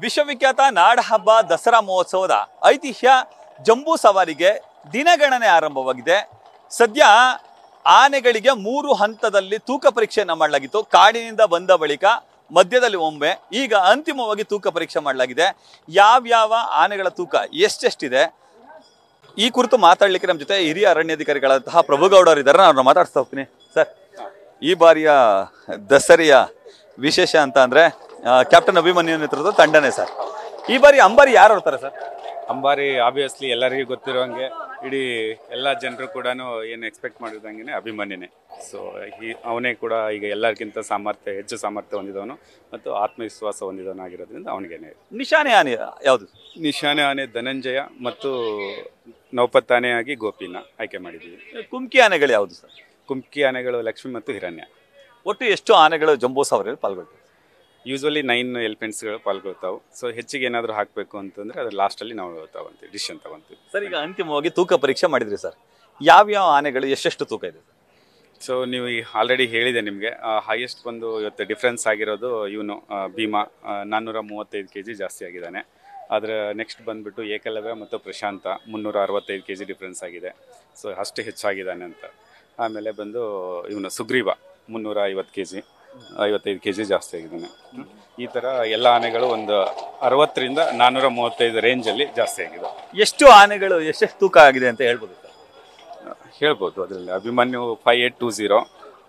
ವಿಶ್ವವಿಖ್ಯಾತ ನಾಡಹಬ್ಬ ದಸರಾ ಮಹೋತ್ಸವದ ಐತಿಹ್ಯ ಜಂಬೂ ಸವಾರಿಗೆ ದಿನಗಣನೆ ಆರಂಭವಾಗಿದೆ. ಸದ್ಯ ಆನೆಗಳಿಗೆ 3 ಹಂತದಲ್ಲಿ ತೂಕ ಪರೀಕ್ಷೆಯನ್ನು ಮಾಡಲಾಗಿತ್ತು. ಕಾಡಿನಿಂದ ಬಂದ ಬಳಿಕ ಮಧ್ಯದಲ್ಲಿ ಒಮ್ಮೆ, ಈಗ ಅಂತಿಮವಾಗಿ ತೂಕ ಪರೀಕ್ಷೆ ಮಾಡಲಾಗಿದೆ. ಯಾವ್ಯಾವ ಆನೆಗಳ ತೂಕ ಎಷ್ಟೆಷ್ಟಿದೆ ಈ ಕುರಿತು ಮಾತಾಡ್ಲಿಕ್ಕೆ ನಮ್ಮ ಜೊತೆ ಹಿರಿಯ ಅರಣ್ಯಾಧಿಕಾರಿಗಳಾದಂತಹ ಪ್ರಭುಗೌಡ ಅವರಿದ್ದಾರೆ. ನಾನು ಮಾತಾಡ್ಸ್ತಾ ಹೋಗ್ತೀನಿ. ಸರ್, ಈ ಬಾರಿಯ ದಸರೆಯ ವಿಶೇಷ ಅಂತ ಅಂದ್ರೆ ಕ್ಯಾಪ್ಟನ್ ಅಭಿಮನ್ಯು ನೇತೃತ್ವದ ತಂಡನೇ ಸರ್. ಈ ಬಾರಿ ಅಂಬಾರಿ ಯಾರು ಹೊರ್ತಾರೆ ಸರ್? ಅಂಬಾರಿ ಆಬ್ವಿಯಸ್ಲಿ ಎಲ್ಲರಿಗೂ ಗೊತ್ತಿರುವಂಗೆ ಇಡೀ ಎಲ್ಲ ಜನರು ಕೂಡ ಏನು ಎಕ್ಸ್ಪೆಕ್ಟ್ ಮಾಡಿದಂಗೆ ಅಭಿಮನ್ಯನೇ. ಸೊ ಅವನೇ ಕೂಡ ಈಗ ಎಲ್ಲರಿಗಿಂತ ಹೆಚ್ಚು ಸಾಮರ್ಥ್ಯ ಹೊಂದಿದವನು ಮತ್ತು ಆತ್ಮವಿಶ್ವಾಸ ಹೊಂದಿದವನಾಗಿರೋದ್ರಿಂದ ಅವನಿಗೇನೆ. ನಿಶಾನೆ ಆನೆ ಯಾವುದು? ನಿಶಾನೆ ಆನೆ ಧನಂಜಯ ಮತ್ತು ನೌಪತ್ತಾನೆಯಾಗಿ ಗೋಪಿನ ಆಯ್ಕೆ ಮಾಡಿದ್ದೀವಿ. ಕುಮ್ಕಿ ಆನೆಗಳು ಯಾವುದು ಸರ್? ಕುಮ್ಕಿ ಆನೆಗಳು ಲಕ್ಷ್ಮಿ ಮತ್ತು ಹಿರಣ್ಯ. ಒಟ್ಟು ಎಷ್ಟು ಆನೆಗಳು ಜಂಬೂ ಸವಾರಿಯಲ್ಲಿ ಪಾಲ್ಗೊಳ್ತವೆ? ಯೂಸ್ವಲಿ 9 ಎಲಿಫೆಂಟ್ಸ್ಗಳು ಪಾಲ್ಗೊಳ್ತಾವೆ. ಸೊ ಹೆಚ್ಚಿಗೆ ಏನಾದರೂ ಹಾಕಬೇಕು ಅಂತಂದರೆ ಅದು ಲಾಸ್ಟಲ್ಲಿ ನಾವು ತಗೊಂತೀವಿ, ಡಿಸಿಷನ್ ತಗೊಂತೀವಿ. ಸರ್, ಈಗ ಅಂತಿಮವಾಗಿ ತೂಕ ಪರೀಕ್ಷೆ ಮಾಡಿದ್ರಿ ಸರ್. ಯಾವ್ಯಾವ ಆನೆಗಳು ಎಷ್ಟೆಷ್ಟು ತೂಕ ಇದೆ? ಸೊ ನೀವು ಆಲ್ರೆಡಿ ಹೇಳಿದೆ ನಿಮಗೆ. ಹೈಯೆಸ್ಟ್ ಬಂದು ಇವತ್ತು ಡಿಫ್ರೆನ್ಸ್ ಆಗಿರೋದು ಇವನು ಭೀಮಾ 435 kg ಜಾಸ್ತಿ ಆಗಿದ್ದಾನೆ. ಆದರೆ ನೆಕ್ಸ್ಟ್ ಬಂದುಬಿಟ್ಟು ಏಕಲವ್ಯ ಮತ್ತು ಪ್ರಶಾಂತ 365 kg ಡಿಫ್ರೆನ್ಸ್ ಆಗಿದೆ. ಸೊ ಅಷ್ಟು ಹೆಚ್ಚಾಗಿದ್ದಾನೆ ಅಂತ. ಆಮೇಲೆ ಬಂದು ಇವನು ಸುಗ್ರೀವ 350 kg 55 kg ಜಾಸ್ತಿ ಆಗಿದ್ದಾನೆ. ಈ ಥರ ಎಲ್ಲ ಆನೆಗಳು ಒಂದು 60 ರಿಂದ 435 ರೇಂಜಲ್ಲಿ ಜಾಸ್ತಿ ಆಗಿದೆ. ಎಷ್ಟು ಆನೆಗಳು ಎಷ್ಟೆಷ್ಟು ತೂಕ ಆಗಿದೆ ಅಂತ ಹೇಳ್ಬೋದು ಸರ್? ಹೇಳ್ಬೋದು. ಅದರಲ್ಲಿ ಅಭಿಮನ್ಯು 5820,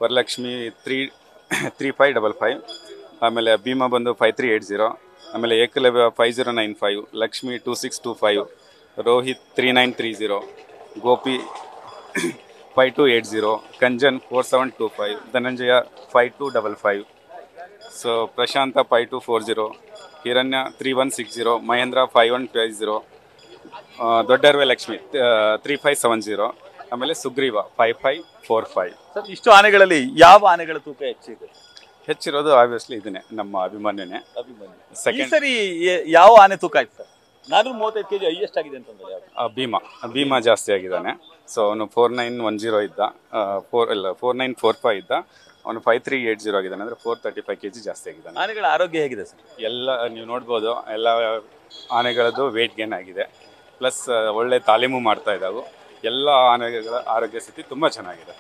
ವರಲಕ್ಷ್ಮಿ 3555, ಆಮೇಲೆ ಭೀಮಾ ಬಂದು 5380, ಆಮೇಲೆ ಏಕಲವ್ಯ 5095, ಲಕ್ಷ್ಮಿ 2625, ರೋಹಿತ್ 3930, ಗೋಪಿ 5280, ಕಂಜನ್ 4725, ಧನಂಜಯ 5255, ಸೊ ಪ್ರಶಾಂತ 5240, ಹಿರಣ್ಯ 3160, ಮಹೇಂದ್ರ 5150, ದೊಡ್ಡರ್ವೆ ಲಕ್ಷ್ಮಿ 3570, ಆಮೇಲೆ ಸುಗ್ರೀವ 5545. ಸರ್, ಇಷ್ಟು ಆನೆಗಳಲ್ಲಿ ಯಾವ ಆನೆಗಳ ತೂಕ ಹೆಚ್ಚಿರೋದು ಆಬ್ವಿಯಸ್ಲಿ ಇದನ್ನೇ, ನಮ್ಮ ಅಭಿಮನ್ಯುನೇ. ಸೆಕೆಂಡ್ ಸರಿ ಯಾವ ಆನೆ ತೂಕ ಆಯ್ತು ಸರ್? 435 kg ಹೈಯೆಸ್ಟ್ ಆಗಿದೆ ಅಂತಂದ್ರೆ ಭೀಮಾ ಜಾಸ್ತಿ ಆಗಿದ್ದಾನೆ. ಸೊ ಅವನು 4910 ಇದ್ದ, 4945 ಇದ್ದ, ಅವನು 5380 ಆಗಿದ್ದಾನೆ. ಅಂದರೆ 435 kg ಜಾಸ್ತಿ ಆಗಿದ್ದಾನೆ. ಆನೆಗಳ ಆರೋಗ್ಯ ಹೇಗಿದೆ ಸರ್? ಎಲ್ಲ ನೀವು ನೋಡ್ಬೋದು, ಎಲ್ಲ ಆನೆಗಳದ್ದು ವೇಟ್ ಗೇನ್ ಆಗಿದೆ. ಪ್ಲಸ್ ಒಳ್ಳೆ ತಾಲೀಮು ಮಾಡ್ತಾ ಇದ್ದಾವೆ. ಎಲ್ಲ ಆನೆಗಳ ಆರೋಗ್ಯ ಸ್ಥಿತಿ ತುಂಬ ಚೆನ್ನಾಗಿದೆ.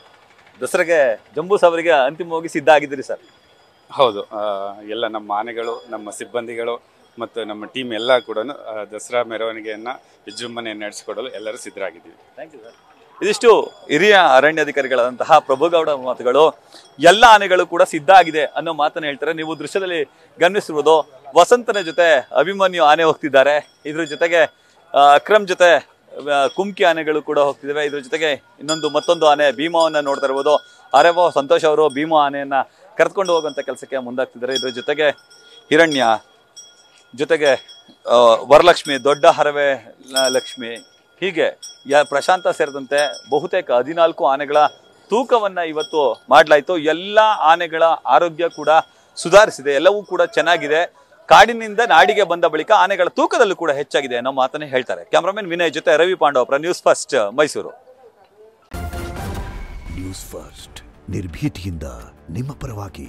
ದಸರಾಗೆ ಜಂಬೂ ಸವಾರಿಗೆ ಅಂತಿಮವಾಗಿ ಸಿದ್ಧ ಆಗಿದ್ದೀರಿ ಸರ್? ಹೌದು. ಎಲ್ಲ ನಮ್ಮ ಆನೆಗಳು, ನಮ್ಮ ಸಿಬ್ಬಂದಿಗಳು ಮತ್ತು ನಮ್ಮ ಟೀಮ್ ಎಲ್ಲ ಕೂಡ ದಸರಾ ಮೆರವಣಿಗೆಯನ್ನು ವಿಜೃಂಭಣೆಯನ್ನು ನಡೆಸಿಕೊಡಲು ಎಲ್ಲರೂ ಸಿದ್ಧರಾಗಿದ್ದೀವಿ. Thank you sir. ಇದಿಷ್ಟು ಹಿರಿಯ ಅರಣ್ಯಾಧಿಕಾರಿಗಳಾದಂತಹ ಪ್ರಭುಗೌಡ ಮಾತುಗಳು. ಎಲ್ಲ ಆನೆಗಳು ಕೂಡ ಸಿದ್ಧ ಆಗಿದೆ ಅನ್ನೋ ಮಾತನ್ನು ಹೇಳ್ತಾರೆ. ನೀವು ದೃಶ್ಯದಲ್ಲಿ ಗಮನಿಸಿರುವುದು ವಸಂತನ ಜೊತೆ ಅಭಿಮನ್ಯು ಆನೆ ಹೋಗ್ತಿದ್ದಾರೆ. ಇದ್ರ ಜೊತೆಗೆ ಅಕ್ರಮ್ ಜೊತೆ ಕುಮ್ಕಿ ಆನೆಗಳು ಕೂಡ ಹೋಗ್ತಿದ್ದಾವೆ. ಇದ್ರ ಜೊತೆಗೆ ಮತ್ತೊಂದು ಆನೆ ಭೀಮಾವನ್ನ ನೋಡ್ತಾ ಇರ್ಬೋದು. ಆರ್ಯವ ಸಂತೋಷ್ ಅವರು ಭೀಮಾ ಆನೆಯನ್ನ ಕರೆದುಕೊಂಡು ಹೋಗುವಂತ ಕೆಲಸಕ್ಕೆ ಮುಂದಾಗ್ತಿದ್ದಾರೆ. ಇದ್ರ ಜೊತೆಗೆ ಹಿರಣ್ಯ ಜೊತೆಗೆ ವರಲಕ್ಷ್ಮಿ, ದೊಡ್ಡ ಹರವೆ ಲಕ್ಷ್ಮಿ, ಹೀಗೆ ಪ್ರಶಾಂತ ಸೇರಿದಂತೆ ಬಹುತೇಕ 14 ಆನೆಗಳ ತೂಕವನ್ನ ಇವತ್ತು ಮಾಡಲಾಯಿತು. ಎಲ್ಲ ಆನೆಗಳ ಆರೋಗ್ಯ ಕೂಡ ಸುಧಾರಿಸಿದೆ, ಎಲ್ಲವೂ ಕೂಡ ಚೆನ್ನಾಗಿದೆ. ಕಾಡಿನಿಂದ ನಾಡಿಗೆ ಬಂದ ಬಳಿಕ ಆನೆಗಳ ತೂಕದಲ್ಲೂ ಕೂಡ ಹೆಚ್ಚಾಗಿದೆ ಅನ್ನೋ ಮಾತನ್ನೇ ಹೇಳ್ತಾರೆ. ಕ್ಯಾಮರಾಮನ್ ವಿನಯ್ ಜೊತೆ Ravi Pandavapura, news first, Mysuru. News first, ನಿರ್ಭೀತಿಯಿಂದ ನಿಮ್ಮ ಪರವಾಗಿ.